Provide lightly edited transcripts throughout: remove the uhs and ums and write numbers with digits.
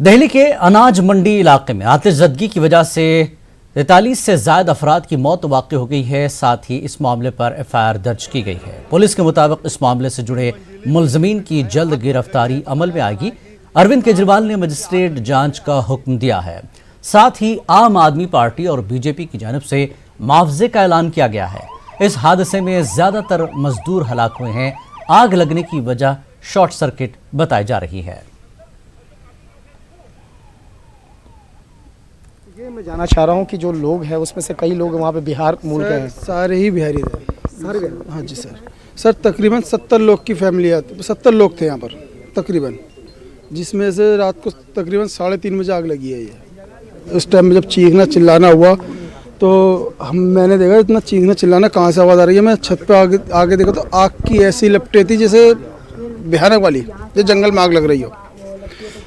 दिल्ली के अनाज मंडी इलाके में आतिशबाजी की वजह से 43 से ज्यादा अफराद की मौत वाक़ हो गई है। साथ ही इस मामले पर एफआईआर दर्ज की गई है। पुलिस के मुताबिक इस मामले से जुड़े मुलजमीन की जल्द गिरफ्तारी अमल में आएगी। अरविंद केजरीवाल ने मजिस्ट्रेट जांच का हुक्म दिया है। साथ ही आम आदमी पार्टी और बीजेपी की जानिब से मुआवजे का ऐलान किया गया है। इस हादसे में ज्यादातर मजदूर हलाक हुए हैं। आग लगने की वजह शॉर्ट सर्किट बताई जा रही है। ये मैं जानना चाह रहा हूँ कि जो लोग हैं उसमें से कई लोग वहाँ पे बिहार मूल के हैं। सारे ही बिहारी थे। सारे बिहारी? हाँ जी सर तकरीबन 70 लोग की फैमिली आती, 70 लोग थे यहाँ पर तकरीबन, जिसमें से रात को तकरीबन 3:30 बजे आग लगी है। ये उस टाइम में जब चीखना चिल्लाना हुआ तो मैंने देखा इतना चीखना चिल्लाना कहाँ से आवाज़ आ रही है। मैं छत पे आगे देखा तो आग की ऐसी लपटें थी जैसे भयानक वाली, जैसे जंगल में आग लग रही हो।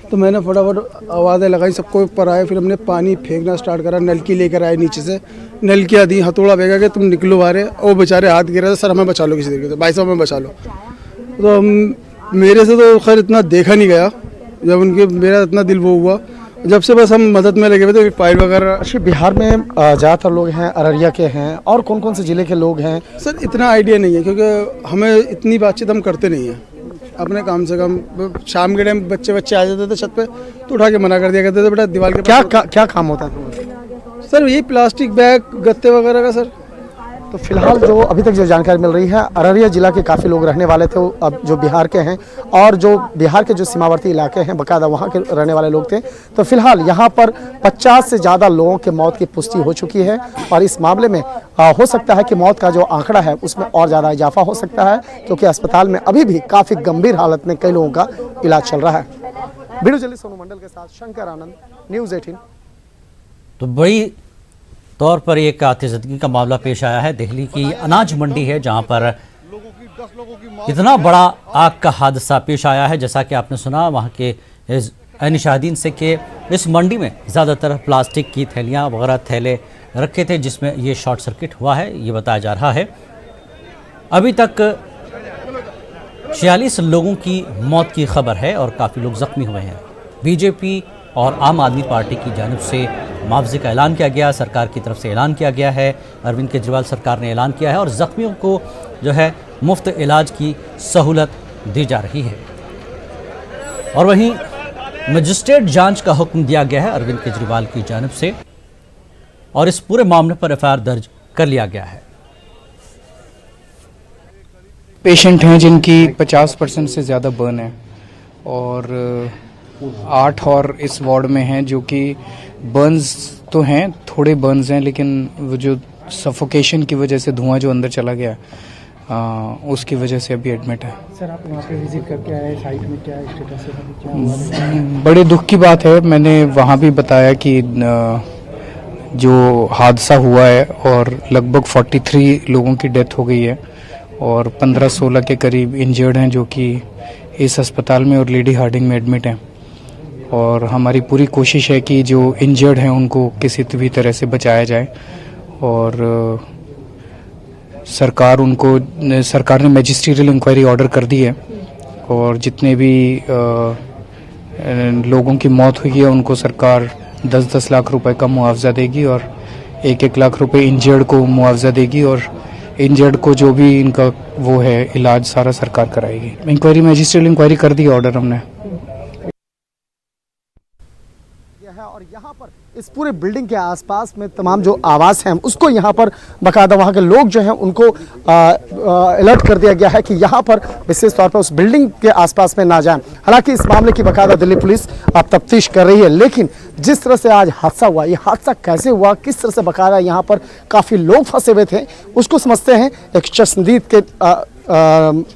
तो मैंने फटाफट आवाज़ें लगाई, सबको ऊपर आए। फिर हमने पानी फेंकना स्टार्ट करा, नलकी लेकर आए नीचे से, नलकियाँ दी, हथौड़ा फेंका कि तुम निकलो बाहर। वो बेचारे हाथ गिर रहे थे, सर हमें बचा लो किसी तरीके से, भाई साहब हमें बचा लो। तो मेरे से तो खैर इतना देखा नहीं गया, जब उनके मेरा इतना दिल वो हुआ। जब से बस हम मदद में लगे हुए थे, फाइल वगैरह। अच्छा, बिहार में ज़्यादातर लोग हैं अररिया के हैं, और कौन कौन से ज़िले के लोग हैं? सर इतना आइडिया नहीं है, क्योंकि हमें इतनी बातचीत हम करते नहीं हैं अपने काम से कम। शाम के टाइम बच्चे आ जाते थे छत पे तो उठा के मना कर दिया करते थे, बेटा दीवार के क्या काम होता है? सर यही प्लास्टिक बैग गत्ते वगैरह का सर। तो फिलहाल जो अभी तक जो जानकारी मिल रही है, अररिया जिला के काफ़ी लोग रहने वाले थे, अब जो बिहार के हैं, और जो बिहार के जो सीमावर्ती इलाके हैं बाकायदा वहाँ के रहने वाले लोग थे। तो फिलहाल यहाँ पर 50 से ज़्यादा लोगों की मौत की पुष्टि हो चुकी है, और इस मामले में हो सकता है कि मौत का जो आंकड़ा है उसमें और ज़्यादा इजाफा हो सकता है, क्योंकि अस्पताल में अभी भी काफ़ी गंभीर हालत में कई लोगों का इलाज चल रहा है। वीडियो जर्नलिस्ट सोनू मंडल के साथ शंकर आनंद, न्यूज़ 18। तो बड़ी तौर पर एक आतिशबाजी का मामला पेश आया है। दिल्ली की अनाज मंडी है जहां पर इतना बड़ा आग का हादसा पेश आया है। जैसा कि आपने सुना वहां के निशादीन से कि इस मंडी में ज़्यादातर प्लास्टिक की थैलियां वगैरह थैले रखे थे, जिसमें ये शॉर्ट सर्किट हुआ है, ये बताया जा रहा है। अभी तक 46 लोगों की मौत की खबर है और काफ़ी लोग जख्मी हुए हैं। बीजेपी और आम आदमी पार्टी की जानिब से मुआवजे का ऐलान किया गया, सरकार की तरफ से ऐलान किया गया है। अरविंद केजरीवाल सरकार ने ऐलान किया है और ज़ख्मियों को जो है मुफ्त इलाज की सहूलत दी जा रही है। और वहीं मजिस्ट्रेट जांच का हुक्म दिया गया है अरविंद केजरीवाल की जानिब से, और इस पूरे मामले पर एफआईआर दर्ज कर लिया गया है। पेशेंट हैं जिनकी 50% से ज़्यादा बर्न है, और 8 और इस वार्ड में हैं जो कि बर्न्स तो हैं, थोड़े बर्न्स हैं, लेकिन वो जो सफोकेशन की वजह से धुआं जो अंदर चला गया उसकी वजह से अभी एडमिट है। सर आप वहाँ पे विजिट करके आए, साइट में क्या स्टेटस है? बड़े दुख की बात है। मैंने वहाँ भी बताया कि जो हादसा हुआ है और लगभग 43 लोगों की डेथ हो गई है और 15-16 के करीब इंजर्ड हैं जो कि इस अस्पताल में और लेडी हार्डिंग में एडमिट हैं। और हमारी पूरी कोशिश है कि जो इंजर्ड हैं उनको किसी भी तरह से बचाया जाए, और सरकार ने मैजिस्ट्रियल इंक्वायरी ऑर्डर कर दी है, और जितने भी लोगों की मौत हुई है उनको सरकार 10-10 लाख रुपए का मुआवजा देगी और 1-1 लाख रुपए इंजर्ड को मुआवजा देगी, और इंजर्ड को जो भी इनका वो है इलाज सारा सरकार कराएगी। इंक्वायरी मैजिस्ट्रियल इंक्वायरी कर दी ऑर्डर हमने। और यहाँ पर इस पूरे बिल्डिंग के आसपास में तमाम जो आवास हैं उसको यहाँ पर बाकायदा वहाँ के लोग जो हैं उनको अलर्ट कर दिया गया है कि यहाँ पर विशेष तौर पर उस बिल्डिंग के आसपास में ना जाएं। हालांकि इस मामले की बाकायदा दिल्ली पुलिस अब तफ्तीश कर रही है, लेकिन जिस तरह से आज हादसा हुआ, ये हादसा कैसे हुआ, किस तरह से बाकायदा यहाँ पर काफ़ी लोग फंसे हुए थे, उसको समझते हैं एक चश्मदीद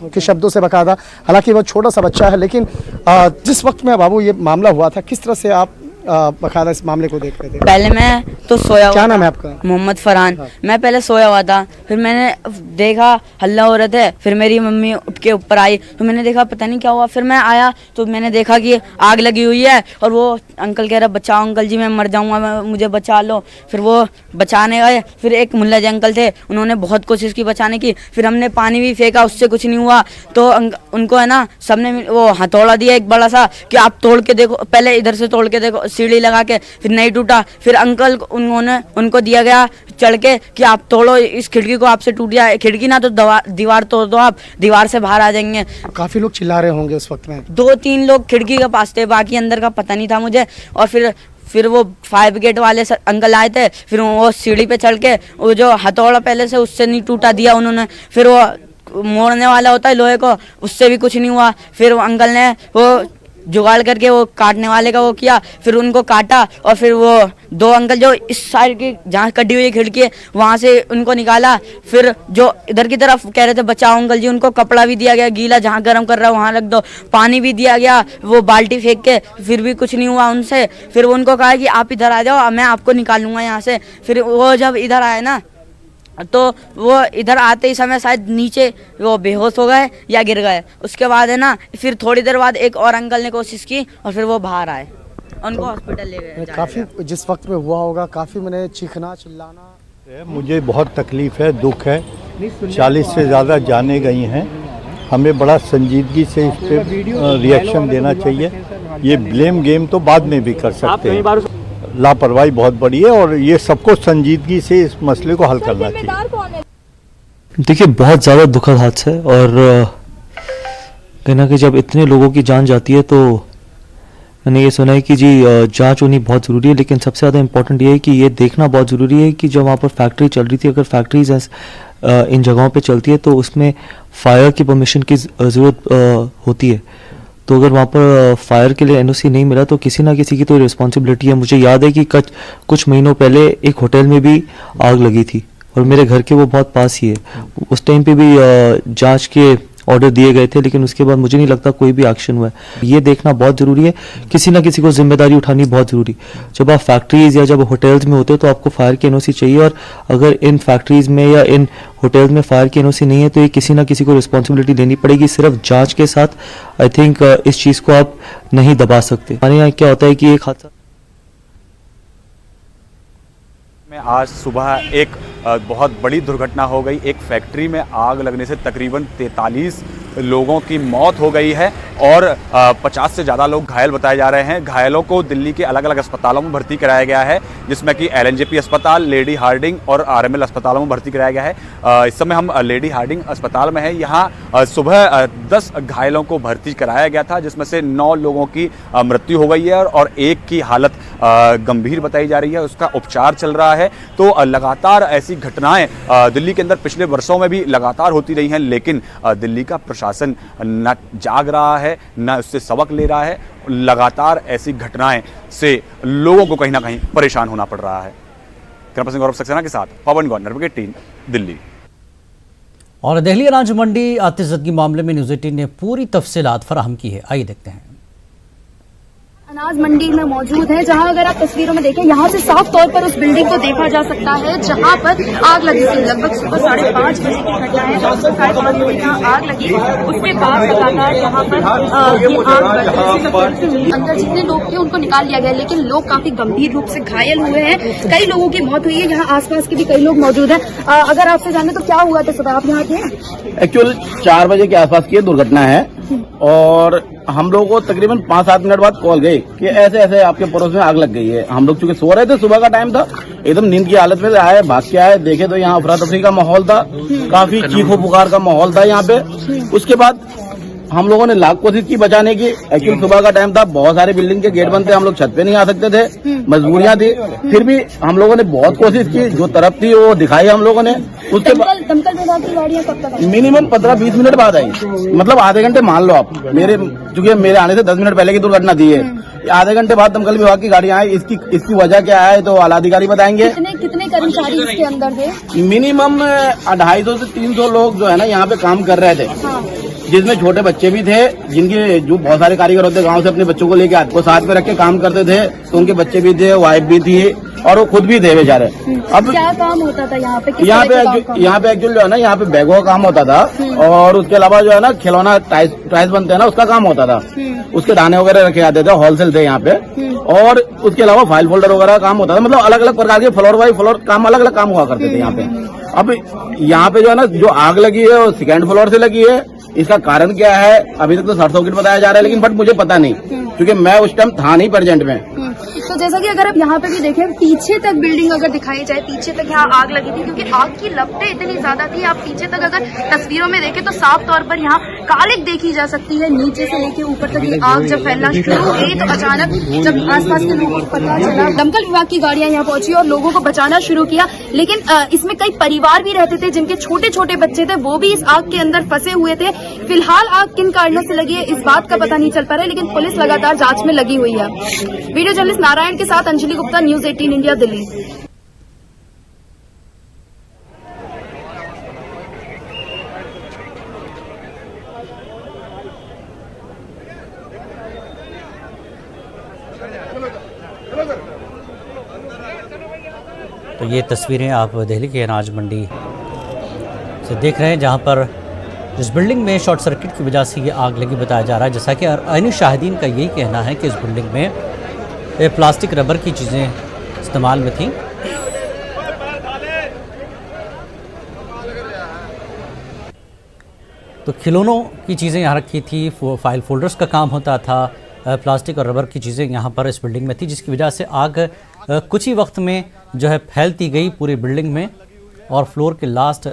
के शब्दों से बाकायदा। हालांकि वो छोटा सा बच्चा है, लेकिन जिस वक्त में बाबू ये मामला हुआ था, किस तरह से आप बकायदा इस मामले को देख रहे थे? पहले मैं तो सोया क्या हुआ नाम है था, आपका? मोहम्मद फरहान। मैं पहले सोया हुआ था, फिर मैंने देखा हल्ला हो रहे थे, फिर मेरी मम्मी उठ के ऊपर आई तो मैंने देखा पता नहीं क्या हुआ। फिर मैं आया तो मैंने देखा कि आग लगी हुई है और वो अंकल कह रहा बचाओ अंकल जी मैं मर जाऊंगा, मुझे बचा लो। फिर वो बचाने गए, फिर एक मुल्ला जी अंकल थे, उन्होंने बहुत कोशिश की बचाने की, फिर हमने पानी भी फेंका, उससे कुछ नहीं हुआ। तो उनको है ना सबने वो हथौड़ा दिया एक बड़ा सा कि आप तोड़ के देखो, पहले इधर से तोड़ के देखो, सीढ़ी लगा के, फिर नहीं टूटा। फिर अंकल उनको दिया गया चढ़ के कि आप तोड़ो इस खिड़की को, आपसे टूट जाए खिड़की ना तो दीवार तोड़ दो, आप दीवार से बाहर आ जाएंगे। काफी लोग चिल्ला रहे होंगे उस वक्त में? 2-3 लोग खिड़की के पास थे, बाकी अंदर का पता नहीं था मुझे। और फिर वो फायर ब्रिगेड वाले अंकल आए थे, फिर वो सीढ़ी पे चढ़ के वो जो हथौड़ा पहले से उससे नहीं टूटा दिया उन्होंने, फिर वो मोड़ने वाला होता है लोहे को, उससे भी कुछ नहीं हुआ। फिर वो अंकल ने वो जुगाड़ करके वो काटने वाले का वो किया, फिर उनको काटा और फिर वो 2 अंकल जो इस साइड की जहाँ कटी हुई खिड़की है वहाँ से उनको निकाला। फिर जो इधर की तरफ कह रहे थे बचाओ अंकल जी, उनको कपड़ा भी दिया गया गीला, जहाँ गर्म कर रहा है वहाँ रख दो, पानी भी दिया गया वो बाल्टी फेंक के, फिर भी कुछ नहीं हुआ उनसे। फिर उनको कहा कि आप इधर आ जाओ मैं आपको निकालूंगा यहाँ से। फिर वो जब इधर आए ना तो वो इधर आते ही समय शायद नीचे वो बेहोश हो गए या गिर गए। उसके बाद है ना फिर थोड़ी देर बाद एक और अंकल ने कोशिश की और फिर वो बाहर आए, उनको हॉस्पिटल ले गए। काफी जिस वक्त में हुआ होगा काफी मैंने चीखना चिल्लाना। मुझे बहुत तकलीफ है, दुख है। 40 से ज़्यादा जाने गई हैं। हमें बड़ा संजीदगी से इस पर रिएक्शन देना चाहिए। ये ब्लेम गेम तो बाद में भी कर सकते हैं, लापरवाही बहुत बड़ी है और ये सबको संजीदगी से इस मसले को हल करना चाहिए। देखिए बहुत ज़्यादा दुखद हादसा है और कहीं ना कहीं जब इतने लोगों की जान जाती है तो मैंने ये सुना है कि जी जांच होनी बहुत ज़रूरी है, लेकिन सबसे ज़्यादा इम्पोर्टेंट ये है कि ये देखना बहुत ज़रूरी है कि जब वहाँ पर फैक्ट्री चल रही थी, अगर फैक्ट्रीज इन जगहों पे चलती है तो उसमें फायर की परमिशन की ज़रूरत होती है। तो अगर वहाँ पर फायर के लिए एनओसी नहीं मिला तो किसी ना किसी की तो रिस्पॉन्सिबिलिटी है। मुझे याद है कि कुछ महीनों पहले एक होटल में भी आग लगी थी और मेरे घर के वो बहुत पास ही है। उस टाइम पे भी जांच के ऑर्डर दिए गए थे, लेकिन उसके बाद मुझे नहीं लगता कोई भी एक्शन हुआ है। ये देखना बहुत ज़रूरी है, किसी ना किसी को जिम्मेदारी उठानी बहुत ज़रूरी। जब आप फैक्ट्रीज या जब होटल्स में होते हो तो आपको फायर की एनओसी चाहिए, और अगर इन फैक्ट्रीज में या इन होटल्स में फायर की एनओसी नहीं है तो ये किसी ना किसी को रिस्पॉन्सिबिलिटी लेनी पड़ेगी। सिर्फ जांच के साथ आई थिंक इस चीज़ को आप नहीं दबा सकते। हमारे यहाँ क्या होता है कि एक हादसा में आज सुबह एक बहुत बड़ी दुर्घटना हो गई। एक फैक्ट्री में आग लगने से तकरीबन 43 लोगों की मौत हो गई है और 50 से ज़्यादा लोग घायल बताए जा रहे हैं। घायलों को दिल्ली के अलग अलग अस्पतालों में भर्ती कराया गया है, जिसमें कि LNJP अस्पताल, लेडी हार्डिंग और RML अस्पतालों में भर्ती कराया गया है। इस समय हम लेडी हार्डिंग अस्पताल में हैं। यहाँ सुबह 10 घायलों को भर्ती कराया गया था, जिसमें से 9 लोगों की मृत्यु हो गई है और एक की हालत गंभीर बताई जा रही है, उसका उपचार चल रहा है। तो लगातार ऐसी घटनाएं दिल्ली के अंदर पिछले वर्षों में भी लगातार होती रही हैं, लेकिन दिल्ली का प्रशासन न जाग रहा है न उससे सबक ले रहा है। लगातार ऐसी घटनाएं से लोगों को कहीं ना कहीं परेशान होना पड़ रहा है। कैमरा पर्सन गौरव सक्सेना के साथ पवन गौर, निर्भय 3 दिल्ली। और दिल्ली अनाज मंडी आतिशबाजी मामले में न्यूज़ 18 ने पूरी तफसीलात फराहम की है, आइए देखते हैं। अनाज मंडी में मौजूद है, जहां अगर आप तस्वीरों में देखें यहाँ से साफ तौर पर उस बिल्डिंग को देखा जा सकता है जहां पर आग लगी थी। लगभग सुबह 5:30 बजे की घटना है, 5:30 बजे यहाँ आग लगी। उसके बाद लगातार यहाँ पर ये आग अंदर जितने लोग थे उनको निकाल लिया गया, लेकिन लोग काफी गंभीर रूप से घायल हुए हैं। कई लोगों की मौत हुई है। यहाँ आसपास के भी कई लोग मौजूद हैं। अगर आपसे जाने तो क्या हुआ था सुबह, आप यहाँ थे? एक्चुअल 4 बजे के आसपास की दुर्घटना है और हम लोगों को तकरीबन 5-7 मिनट बाद कॉल गई कि ऐसे ऐसे आपके पड़ोस में आग लग गई है। हम लोग चूंकि सो रहे थे, सुबह का टाइम था, एकदम नींद की हालत में आए, भाग के आए, देखे तो यहाँ अफरा तफरी का माहौल था, काफी चीखो पुकार का माहौल था यहाँ पे। उसके बाद हम लोगों ने लाख कोशिश की बचाने की। एक्चुअली सुबह का टाइम था, बहुत सारे बिल्डिंग के गेट बंद थे, हम लोग छत पे नहीं आ सकते थे, मजबूरियां थी। फिर भी हम लोगों ने बहुत कोशिश की, जो तरफ थी वो दिखाई हम लोगों ने। उसके बाद दमकल विभाग की गाड़ियां कब तक आई? मिनिमम 15-20 मिनट बाद आई, मतलब आधे घंटे मान लो आप। चूंकि मेरे आने से 10 मिनट पहले की दुर्घटना थी है, आधे घंटे बाद दमकल विभाग की गाड़ियां आई। इसकी वजह क्या है तो आला अधिकारी बताएंगे। कितने कर्मचारी इसके अंदर थे? मिनिमम 250 से 300 लोग जो है ना यहाँ पे काम कर रहे थे। जिसमें छोटे बच्चे भी थे, जिनके जो बहुत सारे कारीगर होते गांव से अपने बच्चों को लेके आते, वो साथ में रख के काम करते थे, तो उनके बच्चे भी थे, वाइफ भी थी और वो खुद भी थे बेचारे। अब क्या काम होता था यहाँ पे? यहाँ पे एक्चुअली जो है ना, यहाँ पे बैगों का काम होता था और उसके अलावा जो है ना खिलौना टाइल्स बनते हैं ना, उसका काम होता था। उसके दाने वगैरह रखे जाते थे, होलसेल थे यहाँ पे। और उसके अलावा फाइल फोल्डर वगैरह काम होता था, मतलब अलग अलग प्रकार के फ्लोर बाई फ्लोर काम, अलग अलग काम हुआ करते थे यहाँ पे। अब यहाँ पे जो है ना, जो आग लगी है वो सेकेंड फ्लोर से लगी है। इसका कारण क्या है अभी तक तो शॉर्ट सर्किट बताया जा रहा है, लेकिन बट मुझे पता नहीं, क्योंकि मैं उस टाइम था नहीं प्रेजेंट में। तो जैसा कि अगर आप यहाँ पे भी देखें, पीछे तक बिल्डिंग अगर दिखाई जाए, पीछे तक यहाँ आग लगी थी, क्योंकि आग की लपटें इतनी ज्यादा थी। आप पीछे तक अगर तस्वीरों में देखें तो साफ तौर पर यहाँ कालिक देखी जा सकती है। नीचे से लेके ऊपर तक ये आग जब फैलना शुरू हुई तो अचानक जब आसपास के लोगों को पता चला, दमकल विभाग की गाड़ियां यहाँ पहुंची और लोगों को बचाना शुरू किया। लेकिन इसमें कई परिवार भी रहते थे जिनके छोटे छोटे बच्चे थे, वो भी इस आग के अंदर फंसे हुए थे। फिलहाल आग किन कारणों से लगी है इस बात का पता नहीं चल पा रहा है, लेकिन पुलिस लगातार जांच में लगी हुई है। वीडियो जर्नलिस्ट नारायण के साथ अंजलि गुप्ता, न्यूज़ 18 इंडिया, दिल्ली। तो ये तस्वीरें आप दिल्ली के अनाज मंडी से देख रहे हैं, जहां पर इस बिल्डिंग में शॉर्ट सर्किट की वजह से ये आग लगी बताया जा रहा है। जैसा कि आईनी शाहिदीन का यही कहना है कि इस बिल्डिंग में प्लास्टिक रबर की चीज़ें इस्तेमाल में थी। तो खिलौनों की चीज़ें यहाँ रखी थी, फाइल फोल्डर्स का काम होता था, प्लास्टिक और रबर की चीज़ें यहाँ पर इस बिल्डिंग में थी, जिसकी वजह से आग कुछ ही वक्त में जो है फैलती गई पूरी बिल्डिंग में और फ्लोर के लास्ट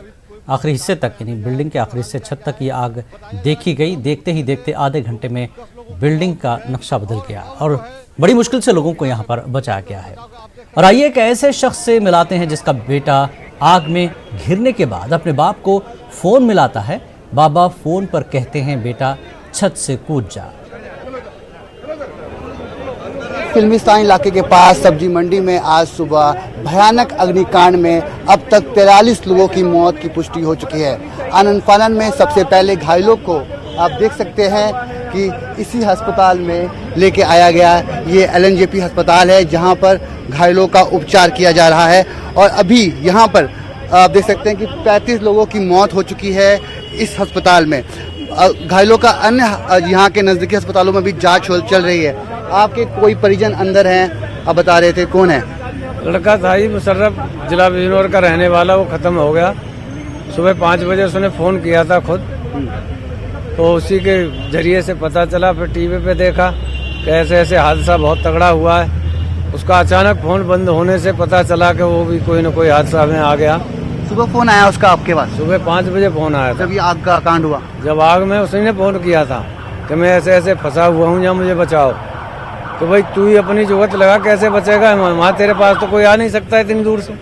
आखिरी हिस्से तक, यानी बिल्डिंग के आखिरी हिस्से छत तक ये आग देखी गई। देखते ही देखते आधे घंटे में बिल्डिंग का नक्शा बदल गया और बड़ी मुश्किल से लोगों को यहाँ पर बचाया गया है। और आइए एक ऐसे शख्स से मिलाते हैं जिसका बेटा आग में घिरने के बाद अपने बाप को फ़ोन मिलाता है। बाबा फ़ोन पर कहते हैं, बेटा छत से कूद जा। फिल्मिस्तान इलाके के पास सब्जी मंडी में आज सुबह भयानक अग्निकांड में अब तक 43 लोगों की मौत की पुष्टि हो चुकी है। आनन फानन में सबसे पहले घायलों को आप देख सकते हैं कि इसी अस्पताल में लेके आया गया। ये LNJP अस्पताल है जहां पर घायलों का उपचार किया जा रहा है और अभी यहां पर आप देख सकते हैं कि 35 लोगों की मौत हो चुकी है इस अस्पताल में। घायलों का अन्य यहाँ के नज़दीकी अस्पतालों में भी जांच चल रही है। आपके कोई परिजन अंदर हैं, आप बता रहे थे, कौन है? लड़का था ही मुशर्रफ, जिला बिजनौर का रहने वाला, वो ख़त्म हो गया। सुबह 5 बजे उसने फ़ोन किया था खुद, तो उसी के जरिए से पता चला। फिर टीवी पे देखा कि ऐसे ऐसे हादसा बहुत तगड़ा हुआ है। उसका अचानक फ़ोन बंद होने से पता चला कि वो भी कोई न कोई हादसा में आ गया। सुबह फ़ोन आया उसका आपके पास? सुबह 5 बजे फ़ोन आया था, जब ये आग का कांड हुआ। जब आग में उसने फ़ोन किया था कि मैं ऐसे ऐसे फंसा हुआ हूँ, यहाँ मुझे बचाओ। तो भाई तू ही अपनी जुगत लगा, कैसे बचेगा? वहाँ तेरे पास तो कोई आ नहीं सकता इतनी दूर से।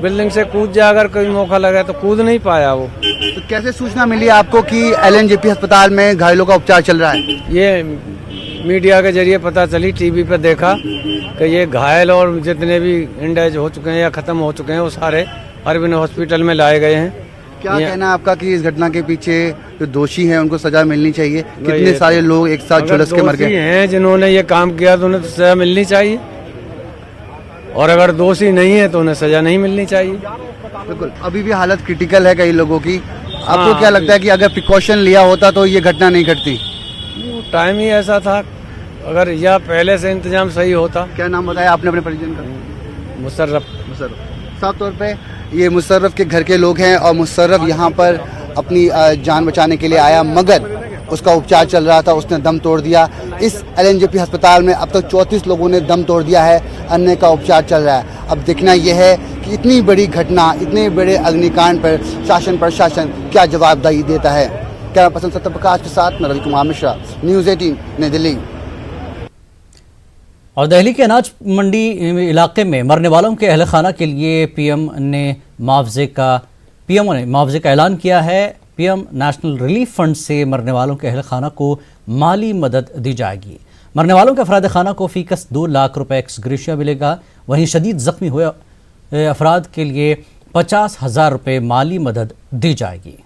बिल्डिंग से कूद जा, अगर कोई मौका लगा तो कूद नहीं पाया वो। तो कैसे सूचना मिली आपको कि LNJP अस्पताल में घायलों का उपचार चल रहा है? ये मीडिया के जरिए पता चली, टीवी पे देखा कि ये घायल और जितने भी इंडेज हो चुके हैं या ख़त्म हो चुके हैं वो सारे अरविंद हॉस्पिटल में लाए गए हैं। क्या कहना है आपका कि इस घटना के पीछे जो दोषी हैं उनको सजा मिलनी चाहिए? कितने सारे लोग एक साथ झुलस के मर गए हैं जिन्होंने ये काम किया, तो उन्हें तो सजा मिलनी चाहिए, और अगर दोषी नहीं है तो उन्हें सजा नहीं मिलनी चाहिए। बिल्कुल, अभी भी हालत क्रिटिकल है कई लोगों की। आपको क्या लगता है कि अगर प्रिकॉशन लिया होता तो ये घटना नहीं घटती? टाइम ही ऐसा था, अगर यह पहले से इंतजाम सही होता। क्या नाम बताया आपने अपने परिजन का? मुशर्रफ। साफ तौर पे ये मुशर्रफ के घर के लोग हैं और मुशर्रफ यहाँ पर अपनी जान बचाने के लिए आया, मगर उसका उपचार चल रहा था, उसने दम तोड़ दिया। इस LNJP अस्पताल में अब तक 34 लोगों ने दम तोड़ दिया है, अन्य का उपचार चल रहा है। अब देखना यह है कि इतनी बड़ी घटना, इतने बड़े अग्निकांड पर शासन प्रशासन क्या जवाबदेही देता है। कैमरा पर्सन सत्यप्रकाश के साथ मैं रवि कुमार मिश्रा, न्यूज़ 18 नई दिल्ली। और दिल्ली के अनाज मंडी इलाके में मरने वालों के अहल खाना के लिए पीएम ने मुआवजे का ऐलान किया है। पीएम नेशनल रिलीफ फंड से मरने वालों के अहल खाना को माली मदद दी जाएगी। मरने वालों के अफराद खाना को फीकस 2 लाख रुपए एक्स ग्रेशिया मिलेगा। वहीं शदीद जख्मी हुए अफराद के लिए 50,000 रुपये माली मदद दी जाएगी।